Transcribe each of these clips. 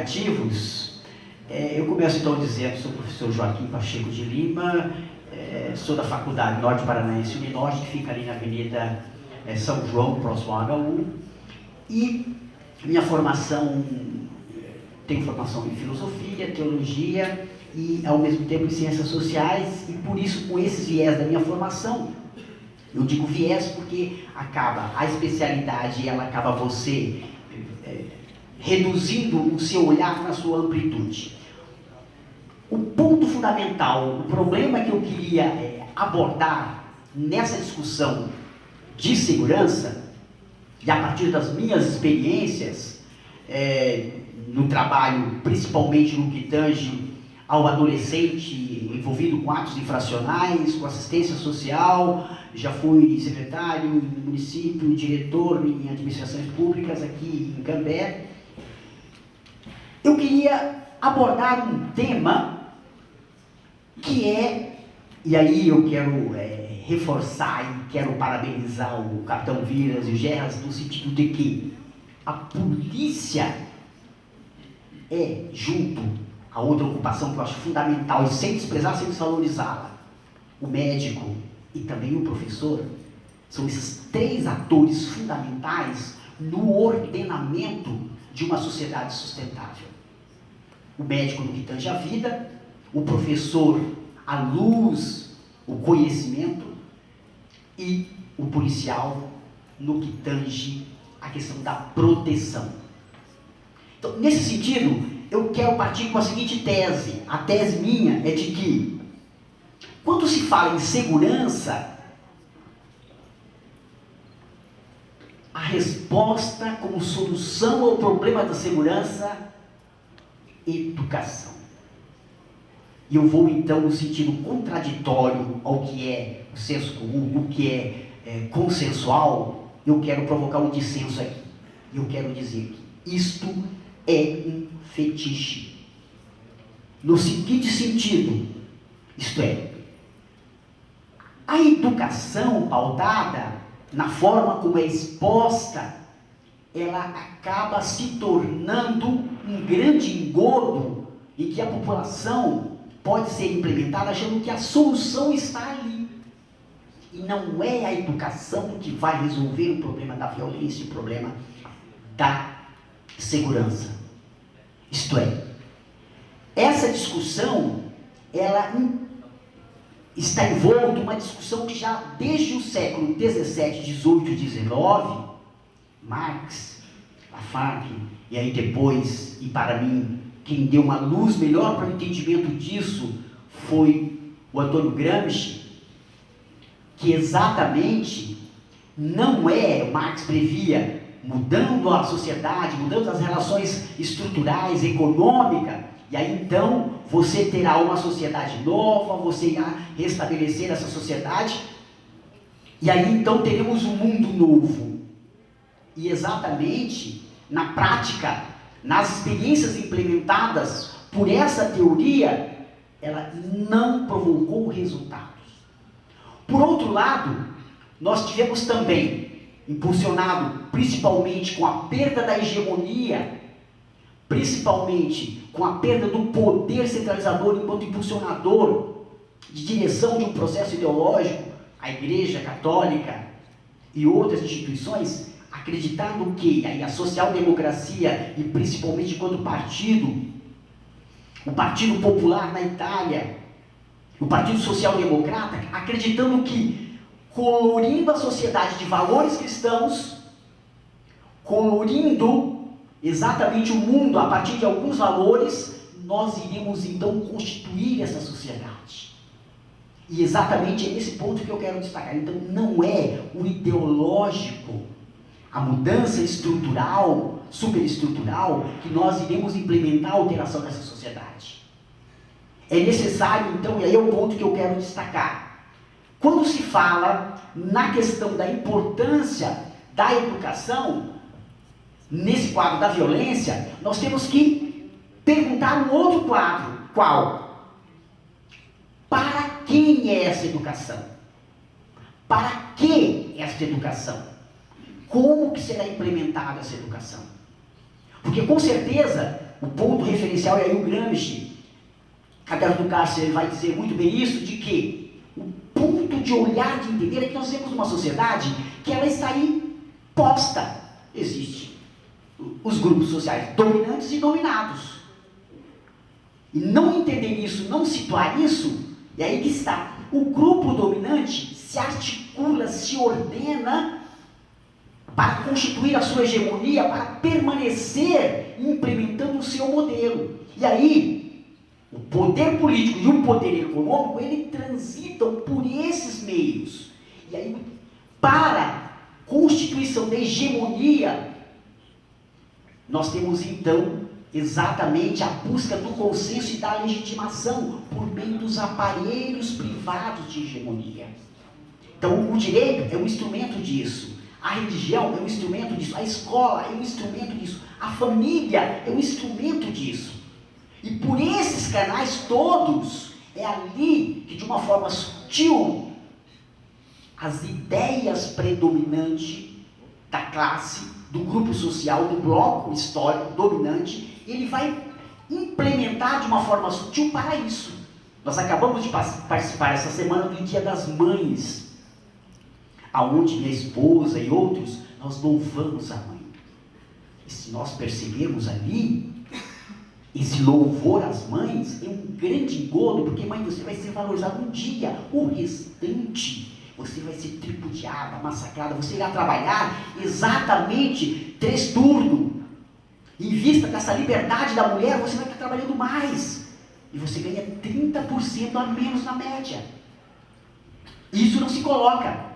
ativos. Eu começo então dizendo, sou o professor Joaquim Pacheco de Lima, sou da Faculdade Norte Paranaense Uninorte, que fica ali na Avenida São João, próximo ao HU, e minha formação, tenho formação em filosofia, teologia e ao mesmo tempo em ciências sociais, e por isso, com esses viés da minha formação, eu digo viés porque a especialidade, ela acaba você reduzindo o seu olhar na sua amplitude. O ponto fundamental, o problema que eu queria abordar nessa discussão de segurança, e a partir das minhas experiências no trabalho, principalmente no que tange ao adolescente envolvido com atos infracionais, com assistência social, já fui secretário no município, diretor em administrações públicas aqui em Cambé. Eu queria abordar um tema que e aí eu quero reforçar e quero parabenizar o Capitão Vilas e o Gerras no sentido de que a polícia junto a outra ocupação que eu acho fundamental, e sem desprezar, sem desvalorizá-la, o médico e também o professor, são esses três atores fundamentais no ordenamento de uma sociedade sustentável. O médico no que tange a vida, o professor a luz, o conhecimento, e o policial no que tange a questão da proteção. Então, nesse sentido, eu quero partir com a seguinte tese. A tese minha é de que, quando se fala em segurança, a resposta como solução ao problema da segurança, educação. E eu vou então no sentido contraditório ao que é o senso comum, o que é consensual, eu quero provocar um dissenso aqui. Eu quero dizer que isto é um fetiche. No seguinte sentido, isto é, a educação pautada na forma como é exposta, ela acaba se tornando um grande engodo em que a população pode ser implementada achando que a solução está ali. E não é a educação que vai resolver o problema da violência, o problema da segurança. Isto é, essa discussão, ela está envolta uma discussão que já desde o século XVII, XVIII, XIX, Marx, Lafargue, e aí depois, e para mim, quem deu uma luz melhor para o entendimento disso foi o Antônio Gramsci, que exatamente Marx previa, mudando a sociedade, mudando as relações estruturais, econômicas, e aí então você terá uma sociedade nova, você irá restabelecer essa sociedade, e aí então teremos um mundo novo. E exatamente na prática, nas experiências implementadas por essa teoria, ela não provocou resultados. Por outro lado, nós tivemos também, impulsionado principalmente com a perda da hegemonia, principalmente com a perda do poder centralizador enquanto impulsionador de direção de um processo ideológico, a Igreja Católica e outras instituições, acreditando que a social-democracia, e principalmente enquanto partido, o Partido Popular na Itália, o Partido Social-Democrata, acreditando que, colorindo a sociedade de valores cristãos, colorindo exatamente o mundo a partir de alguns valores, nós iremos então constituir essa sociedade. E exatamente é esse ponto que eu quero destacar. Então não é o ideológico, a mudança estrutural, superestrutural, que nós iremos implementar a alteração dessa sociedade. É necessário, então, e aí é o ponto que eu quero destacar. Quando se fala na questão da importância da educação, nesse quadro da violência, nós temos que perguntar um outro quadro. Qual? Para quem é essa educação? Para que essa educação? Como que será implementada essa educação? Porque com certeza O ponto referencial é aí o Gramsci. Alberto Cássio, ele vai dizer muito bem isso, de que o ponto de olhar, de entender, é que nós temos uma sociedade que ela está aí posta. Existe os grupos sociais dominantes e dominados. E não entender isso, não situar isso, é aí que está. O grupo dominante se articula, se ordena para constituir a sua hegemonia, para permanecer implementando o seu modelo. E aí, o poder político e o poder econômico, eles transitam por esses meios. E aí, para a constituição da hegemonia, nós temos então exatamente a busca do consenso e da legitimação por meio dos aparelhos privados de hegemonia. Então, o direito é um instrumento disso, a religião é um instrumento disso, a escola é um instrumento disso, a família é um instrumento disso. E por esses canais todos, é ali que de uma forma sutil, as ideias predominantes da classe, do grupo social, do bloco histórico dominante, ele vai implementar de uma forma sutil para isso. Nós acabamos de participar essa semana do Dia das Mães, aonde minha esposa e outros, nós louvamos a mãe. E se nós percebermos ali, esse louvor às mães é um grande engodo, porque mãe, você vai ser valorizada um dia, o restante você vai ser tripudiada, massacrada, você irá trabalhar exatamente 3 turnos. Em vista dessa liberdade da mulher, você vai estar trabalhando mais. E você ganha 30% a menos na média. Isso não se coloca.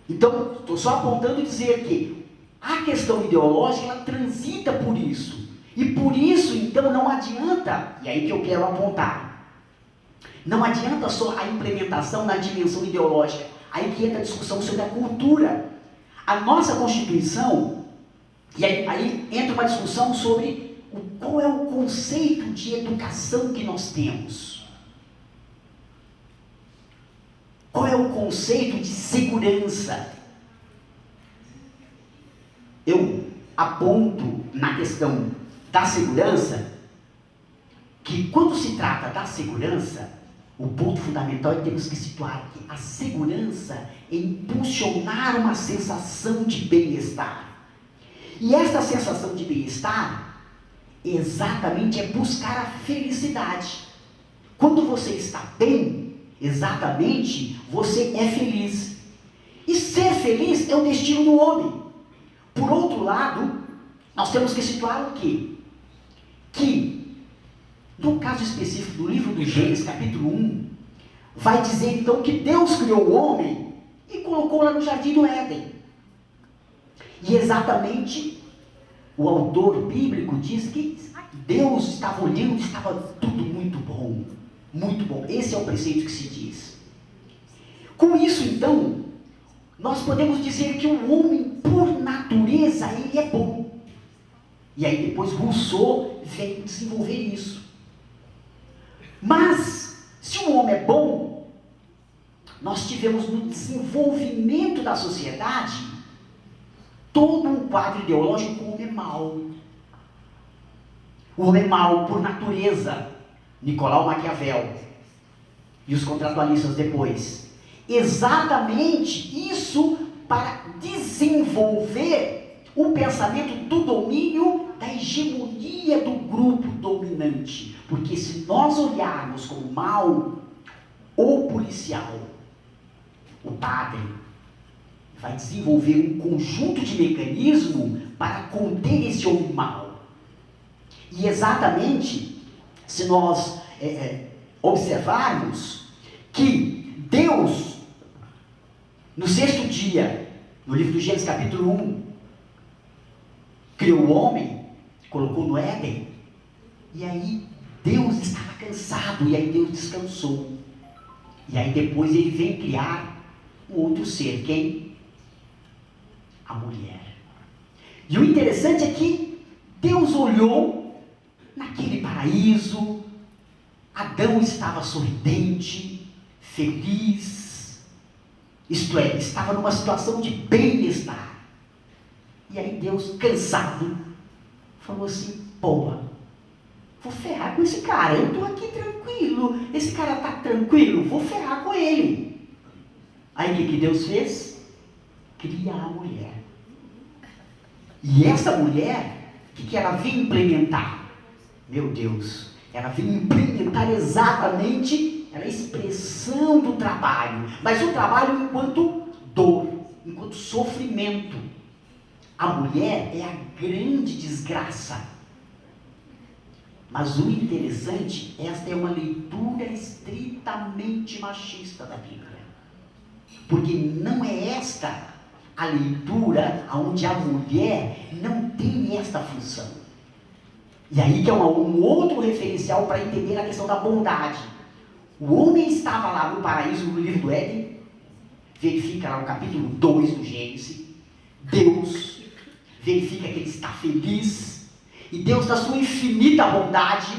Então, estou só apontando e dizer que a questão ideológica, ela transita por isso. E por isso, então, não adianta, e aí que eu quero apontar, não adianta só a implementação na dimensão ideológica, aí que entra a discussão sobre a cultura. A nossa Constituição, e aí entra uma discussão sobre qual é o conceito de educação que nós temos. Qual é o conceito de segurança? Eu aponto na questão da segurança, que quando se trata da segurança, o ponto fundamental é que temos que situar que a segurança é impulsionar uma sensação de bem-estar. E esta sensação de bem-estar, exatamente, é buscar a felicidade. Quando você está bem, exatamente, você é feliz. E ser feliz é o destino do homem. Por outro lado, nós temos que situar o quê? Que, no caso específico do livro do Gênesis, capítulo 1, vai dizer então que Deus criou o homem e colocou lá no jardim do Éden. E exatamente, o autor bíblico diz que Deus estava olhando e estava tudo muito bom. Muito bom. Esse é o preceito que se diz. Com isso, então, nós podemos dizer que o homem, por natureza, ele é bom. E aí depois Rousseau vem desenvolver isso. Mas, se o homem é bom, nós tivemos no desenvolvimento da sociedade todo um quadro ideológico que o homem é mau. O homem é mau por natureza. Nicolau Maquiavel e os contratualistas depois. Exatamente isso para desenvolver o pensamento do domínio, da hegemonia do grupo dominante. Porque se nós olharmos como mal, o policial, o padre, vai desenvolver um conjunto de mecanismos para conter esse homem mal. E exatamente, se nós observarmos que Deus, no 6º dia, no livro do Gênesis capítulo 1, criou o homem, colocou no Éden, e aí Deus estava cansado, e aí Deus descansou. E aí depois ele vem criar um outro ser, quem? A mulher. E o interessante é que Deus olhou naquele paraíso, Adão estava sorridente, feliz, isto é, estava numa situação de bem-estar. E aí Deus, cansado, falou assim: boa, Vou ferrar com esse cara, eu estou aqui tranquilo, esse cara está tranquilo, vou ferrar com ele. Aí o que Deus fez? Cria a mulher. E essa mulher, o que ela veio implementar? Meu Deus, ela veio implementar exatamente a expressão do trabalho, mas o trabalho enquanto dor, enquanto sofrimento. A mulher é a grande desgraça. Mas o interessante, esta é uma leitura estritamente machista da Bíblia. Porque não é esta a leitura onde a mulher não tem esta função. E aí que é um outro referencial para entender a questão da bondade. O homem estava lá no paraíso, no livro do Éden, verifica lá no capítulo 2 do Gênesis, Deus verifica que ele está feliz, e Deus, na sua infinita bondade,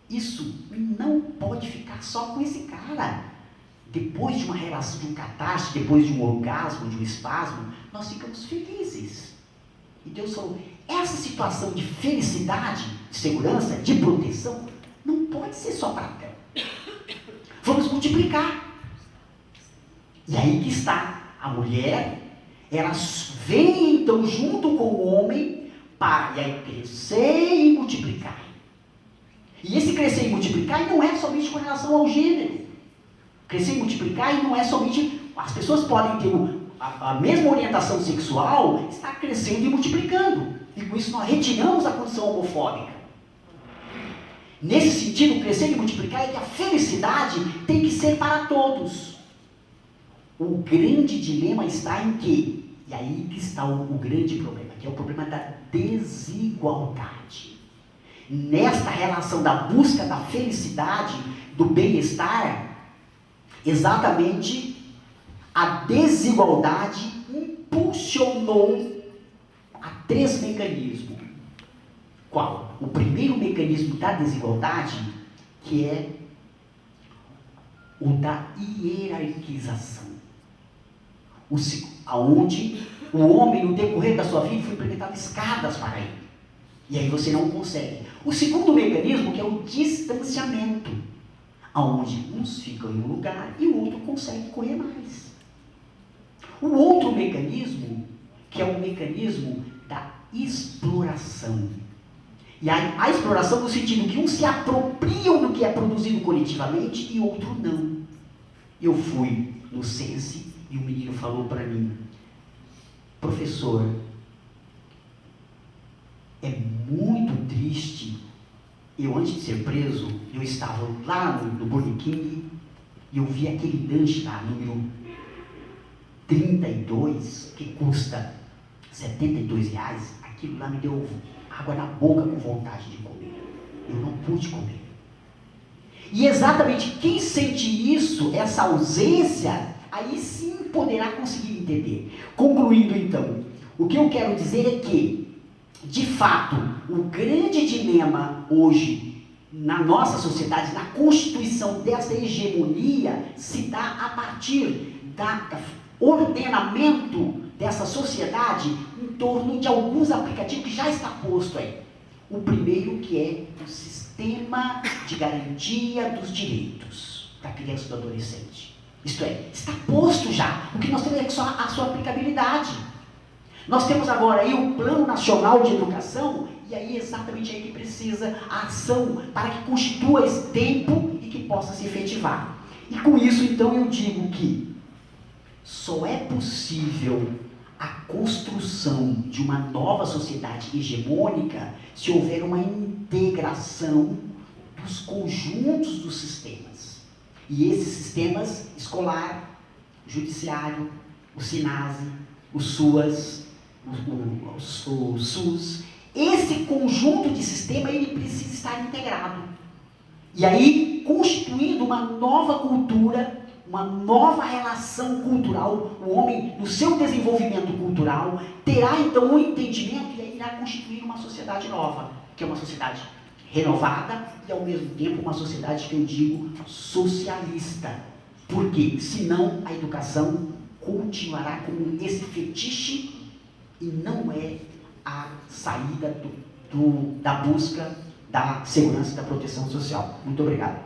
isso não pode ficar só com esse cara. Depois de uma relação, de um catástrofe, depois de um orgasmo, de um espasmo, nós ficamos felizes. E Deus falou, essa situação de felicidade, de segurança, de proteção, não pode ser só para a terra. Vamos multiplicar. E aí que está a mulher, ela vem então junto com o homem para crescer e multiplicar. E esse crescer e multiplicar não é somente com relação ao gênero. Crescer e multiplicar e não é somente... As pessoas podem ter a mesma orientação sexual, está crescendo e multiplicando. E com isso nós retiramos a condição homofóbica. Nesse sentido, crescer e multiplicar é que a felicidade tem que ser para todos. O grande dilema está em quê? E aí que está o grande problema, que é o problema da desigualdade. Nesta relação da busca da felicidade, do bem-estar, exatamente a desigualdade impulsionou a 3 mecanismos. Qual? O primeiro mecanismo da desigualdade, que é o da hierarquização. Onde o homem, no decorrer da sua vida, foi implementado escadas para ele. E aí você não consegue. O segundo mecanismo, que é o distanciamento, onde uns ficam em um lugar e o outro consegue correr mais. O outro mecanismo, que é o mecanismo da exploração. E a exploração no sentido que uns se apropriam do que é produzido coletivamente e outro não. Eu fui no Sense e o menino falou para mim, professor, é muito triste. Eu, antes de ser preso, eu estava lá no Burger King e eu vi aquele lanche lá, número 32, que custa R$72. Aquilo lá me deu água na boca com vontade de comer. Eu não pude comer. E exatamente quem sente isso, essa ausência, aí sim poderá conseguir entender. Concluindo então, o que eu quero dizer é que, de fato, o grande dilema hoje na nossa sociedade, na constituição dessa hegemonia, se dá a partir do ordenamento dessa sociedade em torno de alguns aplicativos que já está posto aí. O primeiro, que é o sistema de garantia dos direitos da criança e do adolescente. Isto é, está posto já. O que nós temos é só a sua aplicabilidade. Nós temos agora aí o Plano Nacional de Educação, e aí exatamente aí que precisa a ação para que constitua esse tempo e que possa se efetivar. E com isso, então, eu digo que só é possível a construção de uma nova sociedade hegemônica se houver uma integração dos conjuntos dos sistemas. E esses sistemas, escolar, judiciário, o SINASE, o SUAS, o SUS, esse conjunto de sistema, ele precisa estar integrado. E aí, constituindo uma nova cultura, uma nova relação cultural, o homem, no seu desenvolvimento cultural, terá então um entendimento e aí irá constituir uma sociedade nova, que é uma sociedade renovada e ao mesmo tempo uma sociedade que eu digo socialista. Por quê? Senão a educação continuará como esse fetiche e não é a saída da busca da segurança e da proteção social. Muito obrigado.